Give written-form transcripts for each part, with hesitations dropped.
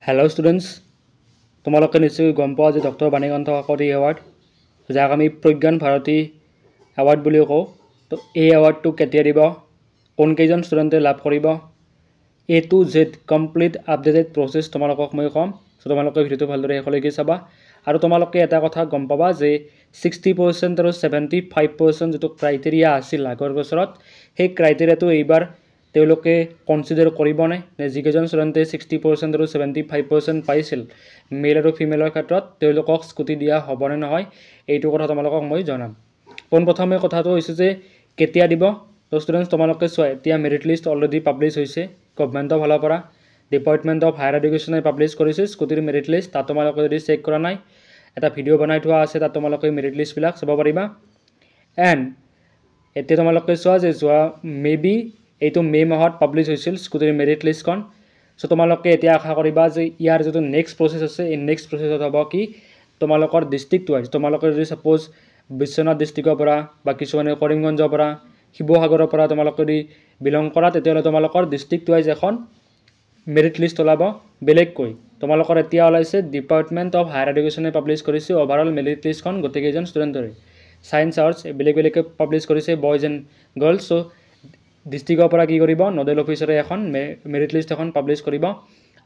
Hello' students, তোমালোকে নিশ্চয় গম পোৱা যে ডক্টৰ বাণীকান্ত কাকতি এৱাৰ্ড, যাক আমি প্ৰজ্ঞান ভাৰতী এৱাৰ্ড বুলিও কওঁ। তো এই এৱাৰ্ডটো কেতিয়া দিব, কোনকেইজন ষ্টুডেণ্টে লাভ কৰিব, A to Z complete updated process তোমালোকক মই ক'ম। চ' তোমালোকে ভিডিঅ'টো ভালদৰে শেষলৈকে চাবা। আৰু তোমালোকে এটা কথা গম পাবা যে 60% আৰু 75% যিটো ক্ৰাইটেৰিয়া আছিল আগৰ বছৰত, সেই ক্ৰাইটেৰিয়াটো এইবাৰ তেওঁলোকে কনচিডাৰ কৰিবনে, নে যিকেইজন ষ্টুডেণ্টে 60% আৰু 75% পাইছিল মেল আৰু ফিমেলৰ ক্ষেত্ৰত তেওঁলোকক স্কুটি দিয়া হ'বনে নহয়, এইটো কথা তোমালোকক মই জনাম। পোনপ্ৰথমে কথাটো হৈছে যে কেতিয়া দিব। তো ষ্টুডেণ্টছ তোমালোকে চোৱা, এতিয়া মেৰিট লিষ্ট অলৰেডি পাব্লিছ হৈছে গভমেণ্টৰ ফালৰ পৰা। ডিপাৰ্টমেণ্ট অফ হায়াৰ এডুকেশ্যনে পাব্লিছ কৰিছে স্কুটিৰ মেৰিট লিষ্ট। তাত তোমালোকে যদি চেক কৰা নাই, এটা ভিডিঅ' বনাই থোৱা আছে, তাত তোমালোকে মেৰিট লিষ্টবিলাক চাব পাৰিবা। এণ্ড এতিয়া তোমালোকে চোৱা যে যোৱা এইটো মে' মাহত পাব্লিছ হৈছিল স্কুটিৰ মেৰিট লিষ্টখন। চ' তোমালোকে এতিয়া আশা কৰিবা যে ইয়াৰ যিটো নেক্সট প্ৰচেছ আছে, এই নেক্সট প্ৰচেছত হ'ব কি, তোমালোকৰ ডিষ্ট্ৰিক্ট ৱাইজ, তোমালোকে যদি ছাপ'জ বিশ্বনাথ ডিষ্ট্ৰিক্টৰ পৰা বা কিছুমানে কৰিমগঞ্জৰ পৰা, শিৱসাগৰৰ পৰা তোমালোকে যদি বিলং কৰা, তেতিয়াহ'লে তোমালোকৰ ডিষ্ট্ৰিক্ট ৱাইজ এখন মেৰিট লিষ্ট ওলাব বেলেগকৈ। তোমালোকৰ এতিয়া ওলাইছে ডিপাৰ্টমেণ্ট অফ হায়াৰ এডুকেশ্যনে পাব্লিছ কৰিছে অভাৰঅল মেৰিট লিষ্টখন গোটেইকেইজন ষ্টুডেণ্টৰে। ছায়েন্স আৰ্টছ বেলেগ বেলেগকৈ পাব্লিছ কৰিছে, বইজ এণ্ড গাৰ্লছ। চ' ডিষ্ট্ৰিক্টৰ পৰা কি কৰিব, নডেল অফিচাৰে এখন মেৰিট লিষ্ট এখন পাব্লিছ কৰিব,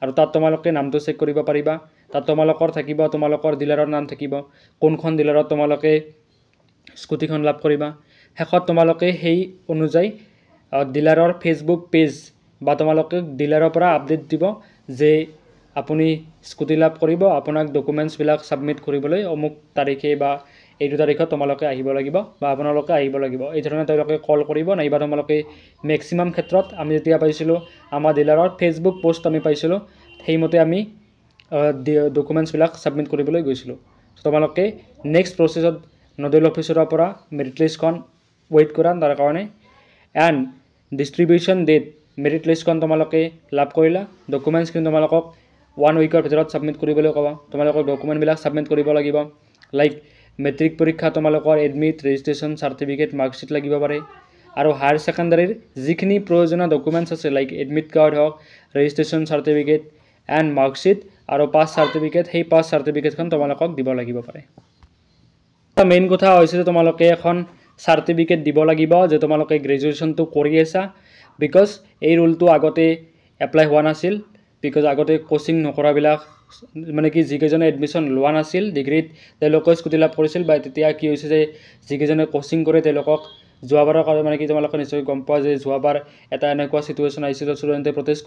আৰু তাত তোমালোকে নামটো চেক কৰিব পাৰিবা। তাত তোমালোকৰ থাকিব, তোমালোকৰ ডিলাৰৰ নাম থাকিব, কোনখন ডিলাৰত তোমালোকে স্কুটিখন লাভ কৰিবা। শেষত তোমালোকে সেই অনুযায়ী ডিলাৰৰ ফেচবুক পেজ বা তোমালোকে ডিলাৰৰ পৰা আপডেট দিব যে আপুনি স্কুটি লাভ কৰিব, আপোনাক ডকুমেণ্টছবিলাক ছাবমিট কৰিবলৈ অমুক তাৰিখে বা এইটো তাৰিখত তোমালোকে আহিব লাগিব বা আপোনালোকে আহিব লাগিব। এই ধৰণে তেওঁলোকে কল কৰিব, নাইবা তোমালোকে মেক্সিমাম ক্ষেত্ৰত আমি যেতিয়া পাইছিলোঁ আমাৰ ডিলাৰৰ ফেচবুক পোষ্ট আমি পাইছিলোঁ, সেইমতে আমি ডকুমেণ্টছবিলাক ছাবমিট কৰিবলৈ গৈছিলোঁ। তোমালোকে নেক্সট প্ৰচেছত নডেল অফিচাৰৰ পৰা মেৰিট লিষ্টখন ৱেইট কৰা তাৰ কাৰণে। এণ্ড ডিষ্ট্ৰিবিউশ্যন ডেট, মেৰিট লিষ্টখন তোমালোকে লাভ কৰিলা, ডকুমেণ্টছখিনি তোমালোকক 1 উইকৰ ভিতৰত ছাবমিট কৰিবলৈ ক'বা। তোমালোকৰ ডকুমেণ্টবিলাক ছাবমিট কৰিব লাগিব, লাইক মেট্ৰিক পৰীক্ষা, তোমালোকৰ এডমিট, ৰেজিষ্ট্ৰেশ্যন চাৰ্টিফিকেট, মাৰ্কশ্বিট লাগিব পাৰে। আৰু হায়াৰ ছেকেণ্ডাৰীৰ যিখিনি প্ৰয়োজনীয় ডকুমেণ্টছ আছে, লাইক এডমিট কাৰ্ড হওক, ৰেজিষ্ট্ৰেশ্যন চাৰ্টিফিকেট এণ্ড মাৰ্কশ্বিট আৰু পাছ চাৰ্টিফিকেট, সেই পাছ চাৰ্টিফিকেটখন তোমালোকক দিব লাগিব পাৰে। এটা মেইন কথা হৈছে যে তোমালোকে এখন চাৰ্টিফিকেট দিব লাগিব যে তোমালোকে গ্ৰেজুৱেশ্যনটো কৰি আছা। বিকজ এই ৰুলটো আগতে এপ্লাই হোৱা নাছিল, বিকজ আগতে কোচিং নকৰাবিলাক মানে কি যিকেইজনে এডমিশ্যন লোৱা নাছিল ডিগ্ৰীত, তেওঁলোকে স্কুটি লাভ কৰিছিল। বা তেতিয়া কি হৈছে যে যিকেইজনে কোচিং কৰে তেওঁলোকক যোৱাবাৰৰ কাৰণে মানে কি তোমালোকে নিশ্চয় গম পোৱা যে যোৱাবাৰ এটা এনেকুৱা চিটুৱেশ্যন আহিছিল, ষ্টুডেণ্টে প্ৰটেষ্ট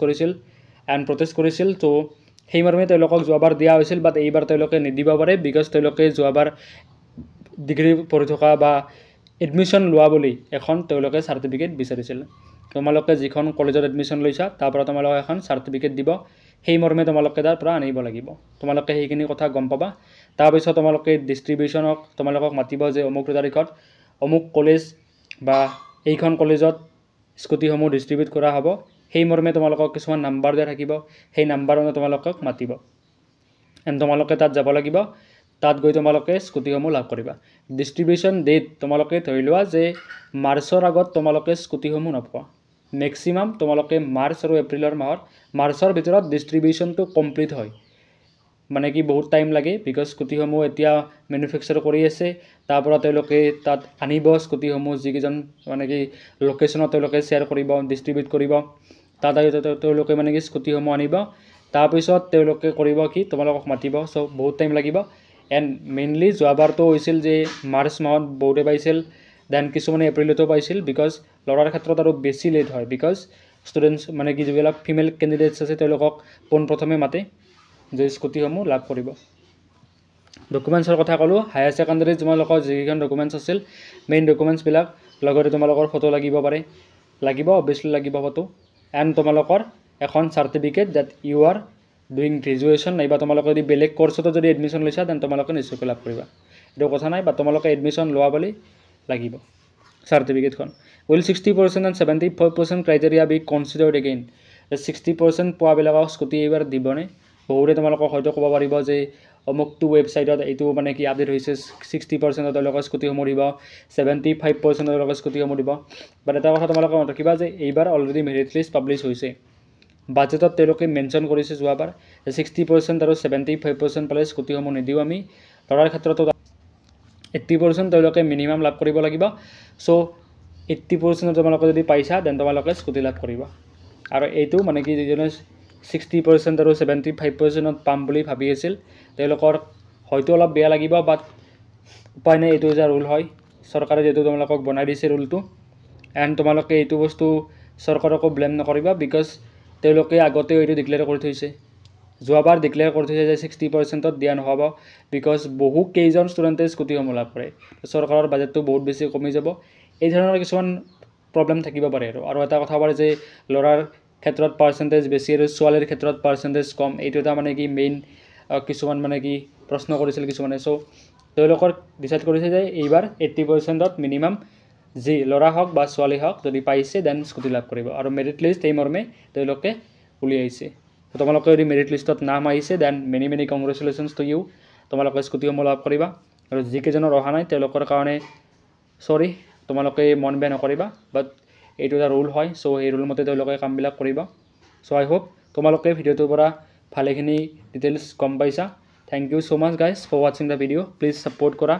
কৰিছিল। তো সেইমৰ্মে তেওঁলোকক যোৱাবাৰ দিয়া হৈছিল, বাট এইবাৰ তেওঁলোকে নিদিব পাৰে, বিকজ তেওঁলোকে যোৱাবাৰ ডিগ্ৰী পঢ়ি থকা বা এডমিশ্যন লোৱা বুলি এখন তেওঁলোকে চাৰ্টিফিকেট বিচাৰিছিল। তোমালোকে যিখন কলেজত এডমিশ্যন লৈছা তাৰ পৰা তোমালোকে এখন চাৰ্টিফিকেট দিব, সেই মৰ্মে তোমালোকে তাৰ পৰা আনিব লাগিব। তোমালোকে সেইখিনি কথা গম পাবা। তাৰপিছত তোমালোকে ডিষ্ট্ৰিবিউশ্যনক তোমালোকক মাতিব যে অমুক তাৰিখত অমুক কলেজ বা এইখন কলেজত স্কুটিসমূহ ডিষ্ট্ৰিবিউট কৰা হ'ব। সেই মৰ্মে তোমালোকক কিছুমান নাম্বাৰ দিয়া থাকিব, সেই নাম্বাৰসমূহ তোমালোকক মাতিব এণ্ড তোমালোকে তাত যাব লাগিব। তাত গৈ তোমালোকে স্কুটিসমূহ লাভ কৰিবা। ডিষ্ট্ৰিবিউশ্যন ডেট তোমালোকে ধৰি লোৱা যে মাৰ্চৰ আগত তোমালোকে স্কুটিসমূহ নোপোৱা। মেক্সিমাম তোমালোকে মাৰ্চ আৰু মাৰ্চৰ ভিতৰত ডিষ্ট্ৰিবিউশ্যনটো কমপ্লিট হয়। মানে কি বহুত টাইম লাগে, বিকজ স্কুটিসমূহ এতিয়া মেনুফেকচাৰ কৰি আছে, তাৰ পৰা তেওঁলোকে তাত আনিব স্কুটিসমূহ, যিকেইজন মানে কি লোকেশ্যনত তেওঁলোকে শ্বেয়াৰ কৰিব, ডিষ্ট্ৰিবিউট কৰিব, তাত তেওঁলোকে মানে কি স্কুটিসমূহ আনিব। তাৰপিছত তেওঁলোকে কৰিব কি, তোমালোকক মাতিব। চ' বহুত টাইম লাগিব। এণ্ড মেইনলি যোৱাবাৰটো হৈছিল যে মাৰ্চ মাহত বহুতে পাইছিল, দেন কিছুমানে এপ্ৰিলতো পাইছিল, বিকজ ল'ৰাৰ ক্ষেত্ৰত আৰু বেছি লেট হয়, বিকজ ষ্টুডেণ্টছ মানে কি যিবিলাক ফিমেল কেণ্ডিডেটছ আছে তেওঁলোকক পোনপ্ৰথমে মাতে যে স্কুটিসমূহ লাভ কৰিব। ডকুমেণ্টছৰ কথা ক'লোঁ। হায়াৰ ছেকেণ্ডাৰীত তোমালোকৰ যিকেইখন ডকুমেণ্টছ আছিল, মেইন ডকুমেণ্টছবিলাক লগতে তোমালোকৰ ফটো লাগিব পাৰে, অভিয়াছলি লাগিব ফটো। এণ্ড তোমালোকৰ এখন certificate that you are doing graduation, নাইবা তোমালোকে যদি বেলেগ কৰ্চতো যদি এডমিশ্যন লৈছা দেন তোমালোকে নিশ্চয়কৈ লাভ কৰিবা। এইটো কথা নাই, বা তোমালোকে এডমিশ্যন লোৱা বুলি লাগিব চাৰ্টিফিকেটখন। Will 60% and 75% criteria be considered again. 60% পোৱাবিলাকক স্কুটি এইবাৰ দিবনে? বহুতে তোমালোকক হয়তো ক'ব পাৰিব যে অমুকটো ৱেবছাইটত এইটো মানে কি আপডেট হৈছে, 60% তেওঁলোকৰ স্কুটিসমূহ দিব, 75% তেওঁলোকৰ স্কুটিসমূহ দিব। বাট এটা কথা তোমালোকে মনত ৰাখিবা যে এইবাৰ অলৰেডি মেৰিট লিষ্ট পাব্লিছ হৈছে। বাজেটত তেওঁলোকে মেনশ্যন কৰিছে যোৱাবাৰ যে 60% আৰু 75% পালে স্কুটিসমূহ নিদিওঁ আমি। ল'ৰাৰ ক্ষেত্ৰতো 80% তেওঁলোকে মিনিমাম লাভ কৰিব লাগিব। চ' 80% তোমালোকে যদি পাইছা দেন তোমালোকে স্কুটি লাভ কৰিবা। আৰু এইটো মানে কি যিজনে 60% আৰু 75%ত পাম বুলি ভাবি আছিল তেওঁলোকৰ হয়তো অলপ বেয়া লাগিব, বাট উপায় নাই, এইটো যে ৰুল হয়, চৰকাৰে যিহেতু তোমালোকক বনাই দিছে ৰুলটো। এণ্ড তোমালোকে এইটো বস্তু চৰকাৰকো ব্লেম নকৰিবা, বিকজ তেওঁলোকে আগতেও এইটো ডিক্লেয়াৰ কৰি থৈছে। যোৱাবাৰ ডিক্লেয়াৰ কৰি থৈছে যে 60%ত দিয়া নহ'ব, বিকজ বহু কেইজন ষ্টুডেণ্টে স্কুটিসমূহ লাভ কৰে। চৰকাৰৰ বাজেটটো বহুত বেছি কমি যাব। এই ধৰণৰ কিছুমান প্ৰব্লেম থাকিব পাৰে। আৰু এটা কথা পাৰে যে ল'ৰাৰ ক্ষেত্ৰত পাৰ্চেণ্টেজ বেছি আৰু ছোৱালীৰ ক্ষেত্ৰত পাৰ্চেণ্টেজ কম, এইটো এটা মানে কি মেইন কিছুমান মানে কি প্ৰশ্ন কৰিছিল কিছুমানে। চ' তেওঁলোকৰ ডিচাইড কৰিছে যে এইবাৰ 80%ত মিনিমাম যি ল'ৰা হওক বা ছোৱালী হওক যদি পাইছে দেন স্কুটি লাভ কৰিব। আৰু মেৰিট লিষ্ট এই মৰ্মে তেওঁলোকে উলিয়াইছে। তোমালোকে যদি মেৰিট লিষ্টত নাম আহিছে then many congratulations to you, তোমালোকে স্কুটিসমূহ লাভ কৰিবা। আৰু যিকেইজনৰ অহা নাই তেওঁলোকৰ কাৰণে চৰি, তোমালোকে মন বেয়া নকৰিবা, বাট এইটো এটা ৰুল হয়। চ' এই ৰুল মতে তেওঁলোকে কামবিলাক কৰিবা। চ' আই হোপ তোমালোকে ভিডিঅ'টোৰ পৰা ভালেখিনি ডিটেইলছ গম পাইছা। Thank you so' much guys for ৱাচিং দ্য ভিডিঅ'। প্লিজ ছাপোৰ্ট কৰা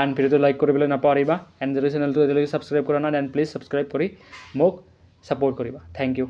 এণ্ড ভিডিঅ'টো লাইক কৰিবলৈ নাপাহৰিবা। এণ্ড যদি চেনেলটো এতিয়ালৈকে ছাবস্ক্ৰাইব কৰা নাই দেন প্লিজ ছাবস্ক্ৰাইব কৰি মোক ছাপোৰ্ট কৰিবা। Thank U.